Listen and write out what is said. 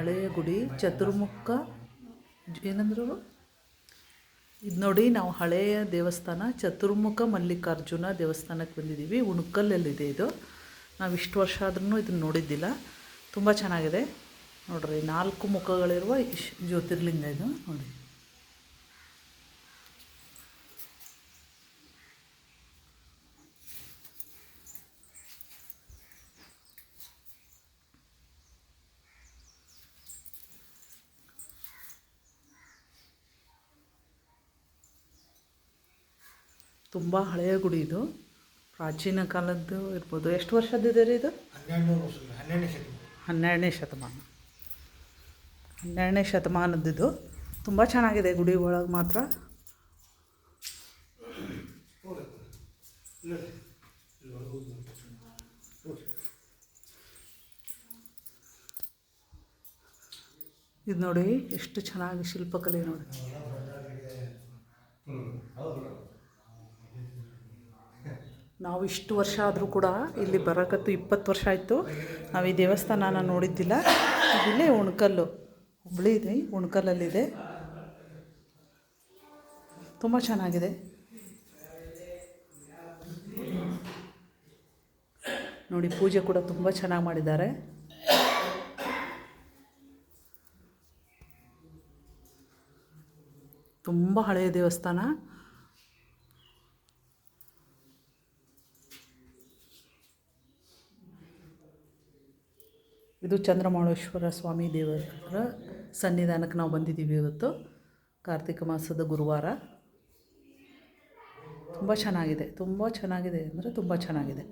ಹಳೆಯ ಗುಡಿ ಚತುರ್ಮುಖ ಏನಂದ್ರು ಇದು ನೋಡಿ. ನಾವು ಹಳೆಯ ದೇವಸ್ಥಾನ ಚತುರ್ಮುಖ ಮಲ್ಲಿಕಾರ್ಜುನ ದೇವಸ್ಥಾನಕ್ಕೆ ಬಂದಿದ್ದೀವಿ. ಉಣಕಲ್ಲಲ್ಲಿದೆ ಇದು. ನಾವು ಇಷ್ಟು ವರ್ಷ ಆದ್ರೂ ಇದನ್ನು ನೋಡಿದ್ದಿಲ್ಲ. ತುಂಬ ಚೆನ್ನಾಗಿದೆ ನೋಡ್ರಿ. 4 ಮುಖಗಳಿರುವ ಜ್ಯೋತಿರ್ಲಿಂಗ ಇದು ನೋಡಿ. ತುಂಬ ಹಳೆಯ ಗುಡಿ ಇದು. ಪ್ರಾಚೀನ ಕಾಲದ್ದು ಇರ್ಬೋದು. ಎಷ್ಟು ವರ್ಷದಿದೆ ರೀ ಇದು? 12ನೇ ಶತಮಾನ. 12ನೇ ಶತಮಾನದ್ದು. ತುಂಬ ಚೆನ್ನಾಗಿದೆ ಗುಡಿ ಒಳಗೆ ಮಾತ್ರ. ಇದು ನೋಡಿ ಎಷ್ಟು ಚೆನ್ನಾಗಿ ಶಿಲ್ಪಕಲೆ ನೋಡಿ. ನಾವು ಇಷ್ಟು ವರ್ಷ ಆದರೂ ಕೂಡ ಇಲ್ಲಿ ಬರೋಕತ್ತು 20 ವರ್ಷ ಆಯಿತು. ನಾವು ಈ ದೇವಸ್ಥಾನನ ನೋಡಿದ್ದಿಲ್ಲ. ಇದಿಲ್ಲೇ ಉಣಕಲ್ಲು, ಹುಬ್ಳಿ ಇದೆ, ಉಣಕಲ್ಲಲ್ಲಿದೆ. ತುಂಬ ಚೆನ್ನಾಗಿದೆ ನೋಡಿ. ಪೂಜೆ ಕೂಡ ತುಂಬ ಚೆನ್ನಾಗಿ ಮಾಡಿದ್ದಾರೆ. ತುಂಬ ಹಳೆಯ ದೇವಸ್ಥಾನ. ಇದು ಚಂದ್ರಮೌಳೇಶ್ವರ ಸ್ವಾಮಿ ದೇವರ ಸನ್ನಿಧಾನಕ್ಕೆ ನಾವು ಬಂದಿದ್ದೀವಿ ಇವತ್ತು. ಕಾರ್ತಿಕ ಮಾಸದ ಗುರುವಾರ. ತುಂಬ ಚೆನ್ನಾಗಿದೆ, ತುಂಬ ಚೆನ್ನಾಗಿದೆ ಅಂದರೆ ತುಂಬ ಚೆನ್ನಾಗಿದೆ.